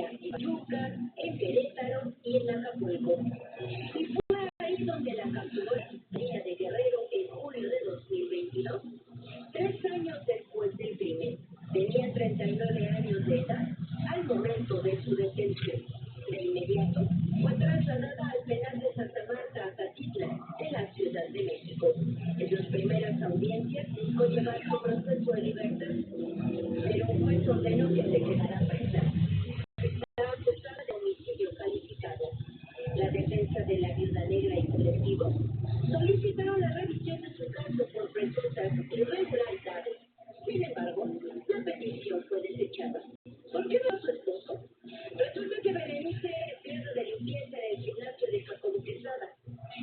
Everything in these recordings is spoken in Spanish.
y en Querétaro y en Acapulco. Y fue ahí donde la capturó la Fiscalía de Guerrero en julio de 2022. 3 años después del crimen, tenía 39 años de edad al momento de su detención. De inmediato fue trasladada al penal de Santa Marta, Acatitla, en la Ciudad de México. En sus primeras audiencias conllevaba su proceso de libertad, pero un juez ordenó que se quedara presa. Está acusada de homicidio calificado. La defensa de la viuda negra y colectivos solicitaron la revisión de su caso por presuntas irregularidades. Sin embargo, la petición fue desechada. ¿Por qué no su esposo? Resulta que Berenice era empleada de limpieza en el gimnasio de Jacobo Quesada.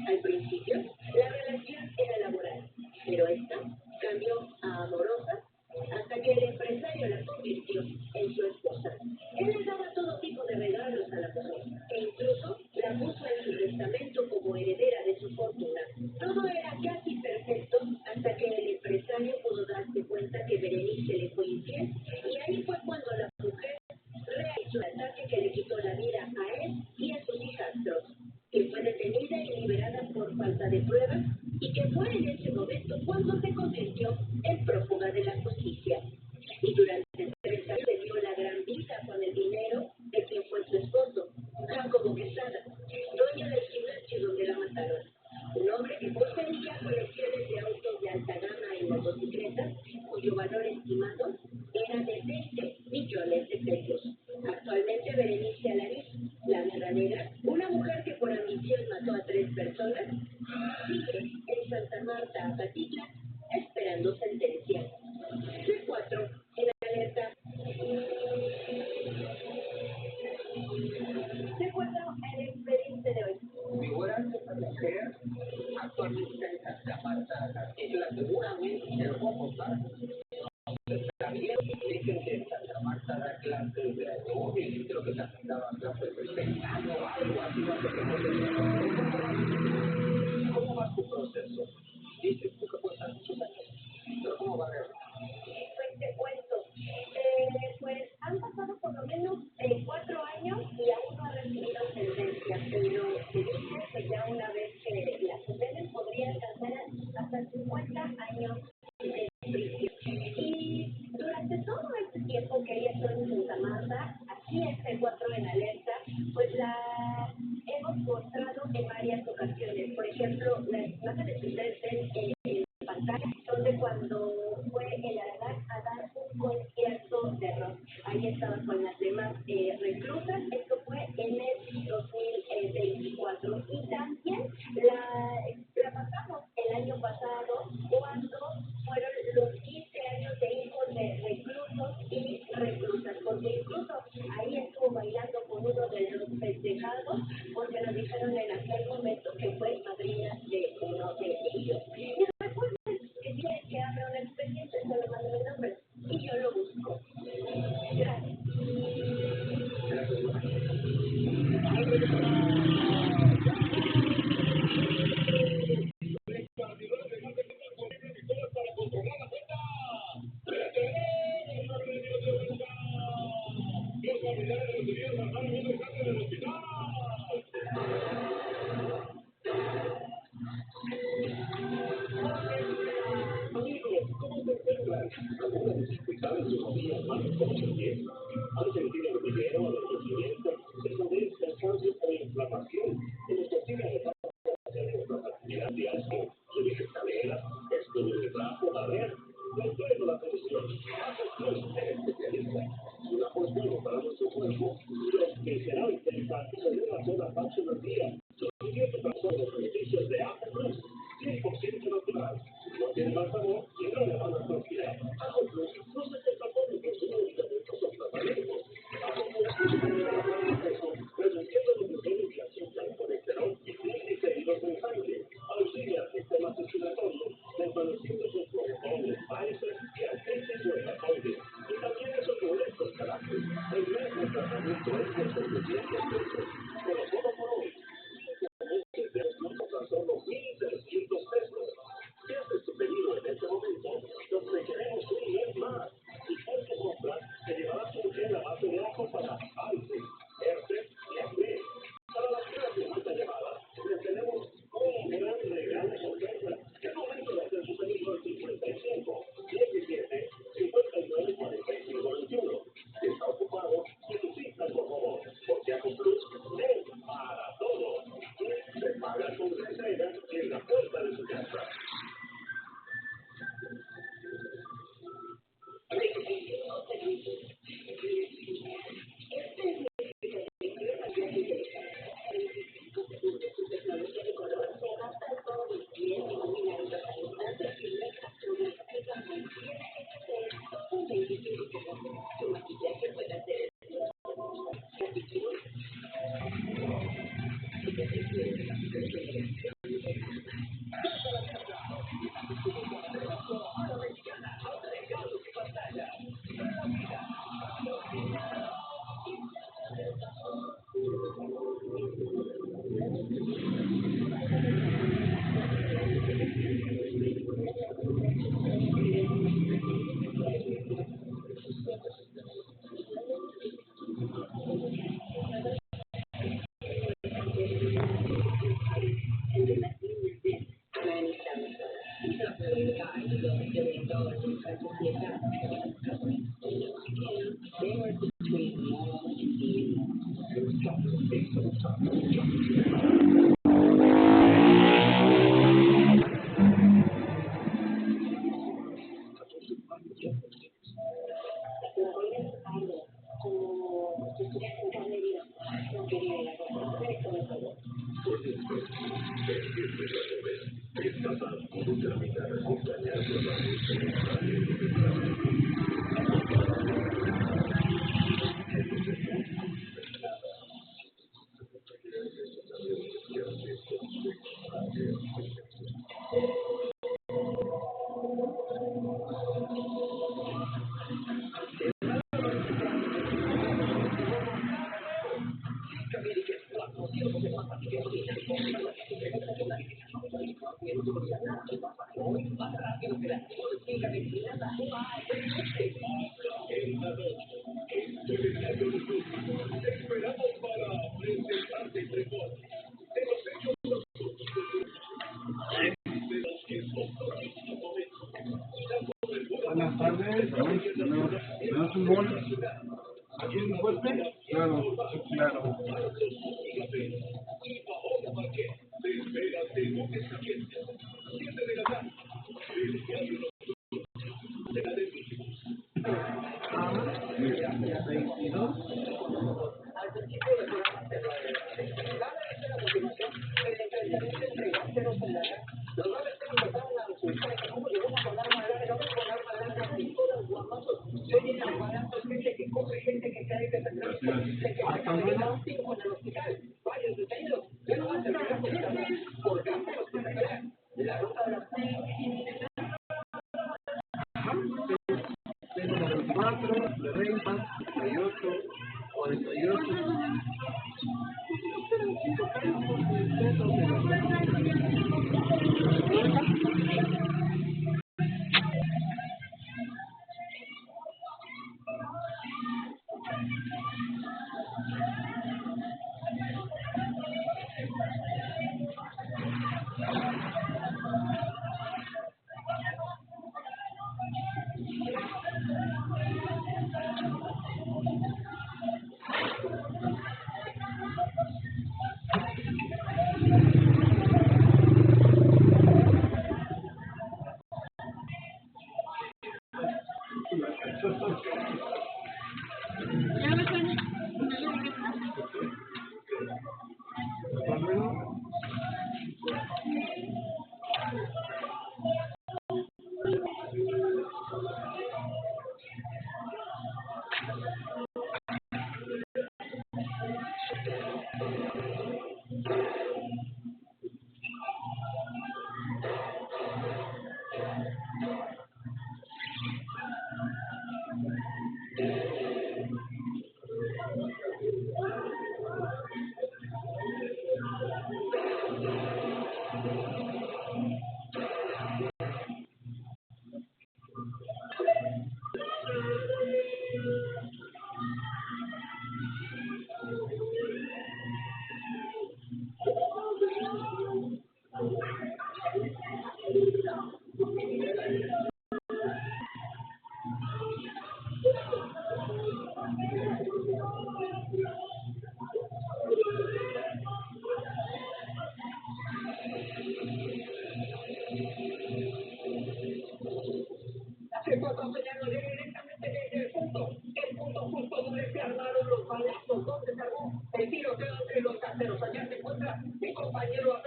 Al principio, la relación era laboral, pero esta cambió a amorosa hasta que el empresario la convirtió en su esposa. Él le daba todo tipo de regalos a la mujer e incluso la puso en su testamento como heredera de su fortuna. Todo era casi perfecto hasta que el empresario pudo darse cuenta que Berenice le fue infiel, y ahí fue cuando la mujer realizó el ataque que le quitó la vida a él y a sus hijastros, que fue detenida y liberada por falta de pruebas, y que fue en ese momento cuando se convirtió en prófuga de la justicia. Y durante 3 años le dio la gran vida con el dinero de quien fue su esposo, Jacobo Quesada, dueño del gimnasio donde la mataron. Un hombre que poseía colecciones de autos de alta gama en motocicletas, cuyo valor estimado era de 20 millones de pesos. Actualmente Berenice Alariz, la viuda negra, una mujer que por ambición mató a 3 personas, sigue en Santa Marta, Acatitla, esperando sentencia. C4 en alerta. C4 el expediente de hoy. Figura que esta mujer actualmente en Santa Marta, Acatitla, seguramente se lo voy a contar. También dicen que en Santa Marta da clases de automóvil, creo que también daba clases de pescado o algo así, no sé cómo va su proceso. Dices tú que puede estar muchos años, pero ¿cómo va a ver? Pues te cuento, pues han pasado por lo menos 4 años y aún no ha recibido sentencia, pero se dice que ya una vez que la condenen podría alcanzar hasta 50 años de prisión. Y durante todo este tiempo que ella estuvo en Santa Marta, aquí en C4 en alerta, pues la hemos mostrado en varias ocasiones. Por ejemplo, las imágenes que ustedes ven en pantalla son de cuando fue el Aragán a dar un concierto de rock. Ahí estaba con las demás reclusas. Esto fue en el 2024. Y también la pasamos el año pasado cuando fueron los 15 años de hijos de reclusos y reclusas, porque incluso ahí estuvo bailando con uno de los festejados, porque nos dijeron en aquel momento que fue madrina de uno de ellos. Y recuerden que tiene que abrir un expediente, se lo mando el nombre y yo lo busco. Gracias. La sonrisa era en la puerta de su casa. Buenas tardes, ¿tenemos un bol? ¿Aquí en el fuerte? Claro, claro. Hasta luego. Tengo 94, 90, 38, 48.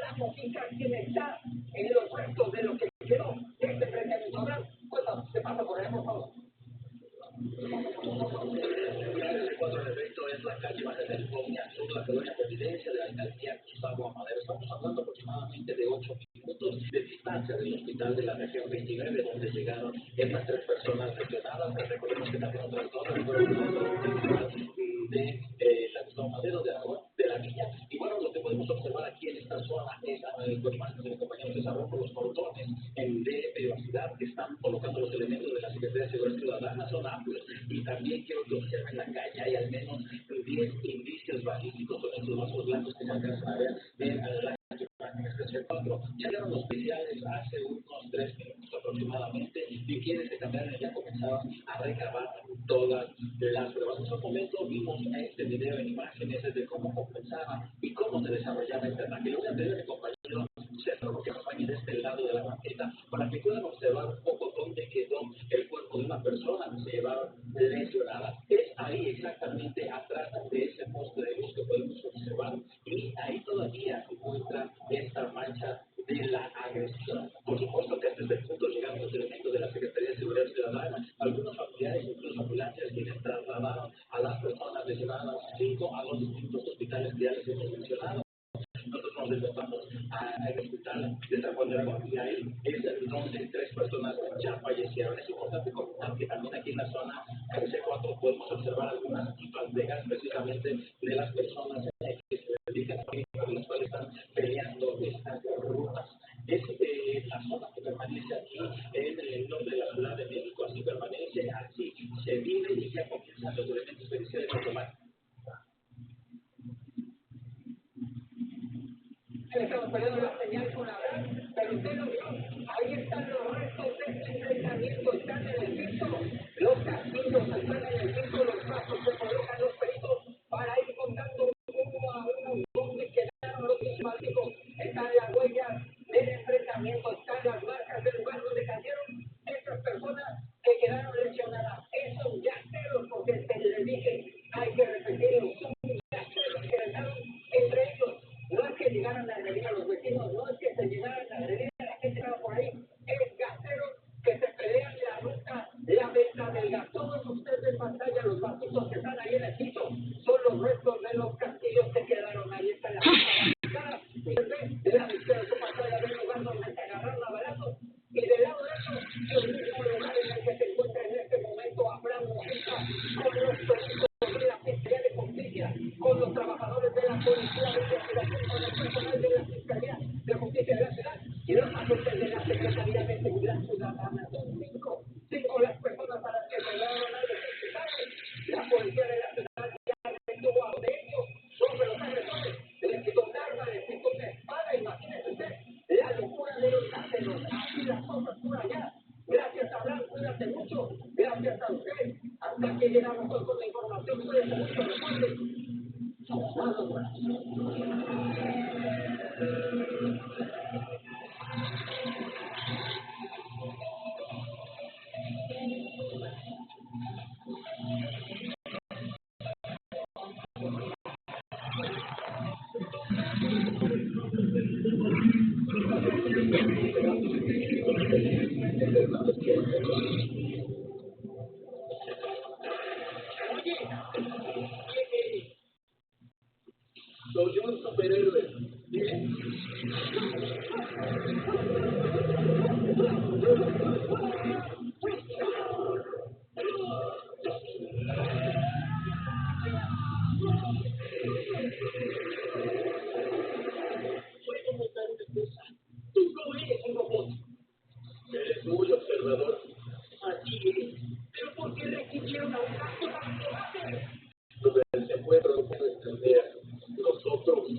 la mojita quien está en los restos de lo que quedó de este enfrentamiento. Bueno, se pasa por allá, por favor. El cuadro de evento es la calle Magdalena Sur, la colonia Providencia de la alcaldía Gustavo Amadero. Estamos hablando aproximadamente de 8 minutos de distancia del hospital de la región 29, donde llegaron estas 3 personas lesionadas. Recordemos que también otras 2 de la Gustavo Amadero, de la Villa. Y bueno, lo que podemos observar aquí en esta zona es, con imágenes de mi compañero César Rojo, los portones de privacidad que están colocando los elementos de la Secretaría de Seguridad Ciudadana son amplios. Y también quiero que observen la calle, hay al menos 10 indicios balísticos con estos vasos blancos que se alcanzan a ver en la calle 4. Llegaron los oficiales hace unos 3 minutos aproximadamente y quienes se cambiaron ya comenzaban a recabar todas las pruebas. En ese momento vimos este video en imágenes de cómo comenzaba y cómo se desarrollaba este ataque. Lo voy a pedir a mi compañero César que acompañe de este lado de la banqueta para que puedan observar un poco dónde quedó el cuerpo de una persona que se llevaron lesionada. Es ahí exactamente atrás de ese poste de luz que podemos observar y ahí todavía se encuentra esta mancha de la agresión. Por supuesto que hasta este punto llegaron los elementos de la Secretaría de Seguridad Ciudadana, algunos familiares, incluso ambulancias, quienes trasladaron a las personas lesionadas 5 a 2 distintos hospitales que ya les hemos mencionado. Nosotros nos desplazamos al hospital de San Juan de Aragón y ahí es donde 3 personas ya fallecieron. Es importante comentar que también aquí en la zona C4 podemos observar algunas pipas de gas precisamente de las personas que se dedican a con las cuales están peleando estas rutas. Es la zona que permanece aquí en el norte de la Ciudad de México, así permanece, así se vive y ya comienzan los elementos periciales automáticos. Estamos peleando la señal con la verdad, pero usted lo vio, ahí están los restos de este enfrentamiento, están en el piso, los castillos están en el piso, los brazos se colocan los peritos para ir contando uno a uno dónde quedaron los prismáticos, están las huellas del enfrentamiento, están las marcas del lugar donde cayeron estas personas que quedaron lesionadas, esos yaceros, porque se les dije, hay que repetirlo, son yaceros que quedaron entre ellos. No es que llegaran a agredir a los vecinos, no es que se llegaran a agredir a la gente que estaba por ahí, es gaseros que se pelean la ruta, la venta del gas. Todos ustedes en pantalla, los vasitos que están ahí en el piso, son los restos de los castillos que quedaron ahí en la cara. Y se ve de la izquierda de su pantalla del lugar donde se agarraron a balazos. Y del lado derecho, el mismo lugar en el que se encuentra en este momento Abraham Mujica, con los peritos de la Fiscalía de Justicia, con los trabajadores de la Policía de Investigación, con el personal de la Fiscalía de Justicia de la Ciudad y los agentes de la Secretaría de Seguridad Ciudadana. Son 5 las personas a las que se llevaron a los hospitales. La Policía de la Ciudad ya detuvo a uno de ellos, 2 de los agresores, les quitó un arma, les quitó una espada. Imagínense usted la locura de los caseros. Así las cosas por allá. Gracias, Abraham, cuídate mucho. Gracias a usted. Hasta aquí llegamos con la información. Cuídate mucho, recuerden. Soy un superhéroe. Puedo montar una cosa. Tú no eres un robot. Eres muy observador. Así es. Pero ¿por qué recibieron a un acto tan cobarde? Sobre el secuestro de nuestra aldea. Nosotros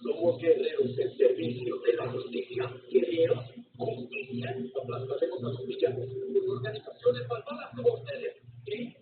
somos guerreros en servicio de la justicia. ¿Guerreros? ¿Justicia? Aplastaremos a los villanos con organizaciones malvadas como ustedes. ¿Sí?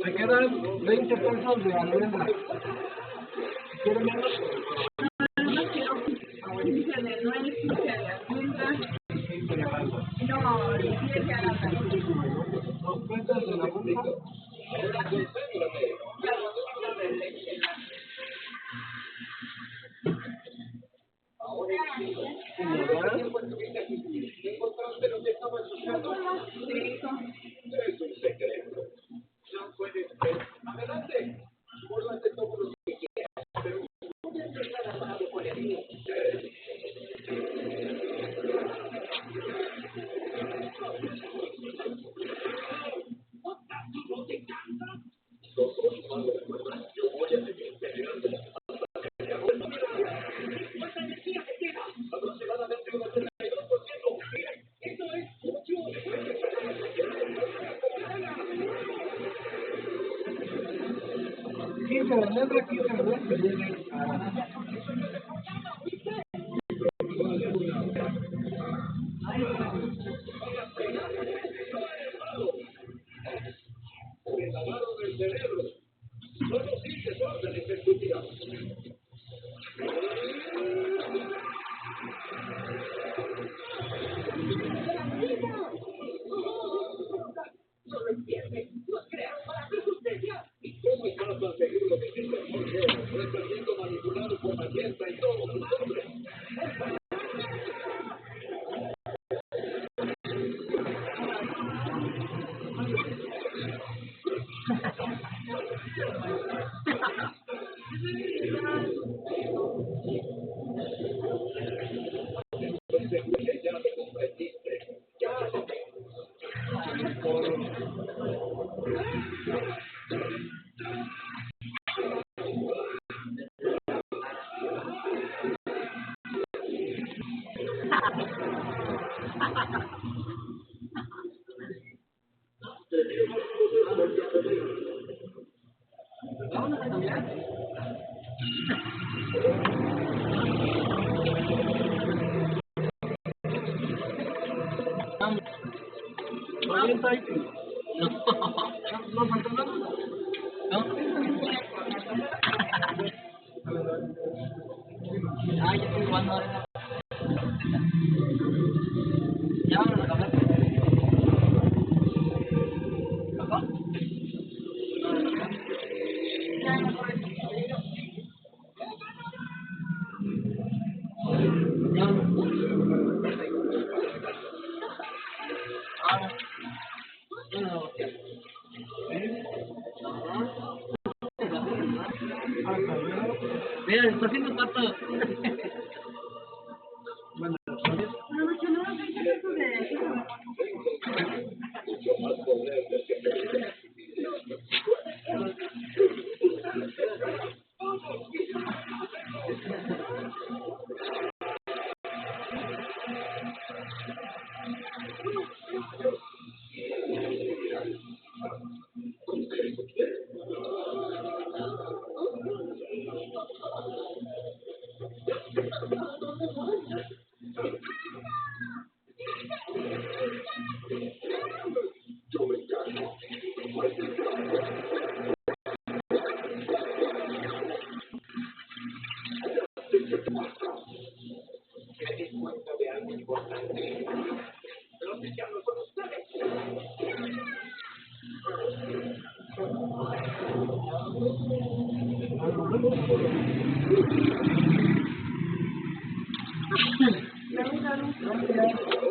Me quedan 20 pesos de almendra. Si quieren menos, De nuez, de almendras. sí, de almendra. No. Dos cuentas de la punta. Mira, está haciendo pato. Bueno, Gracias.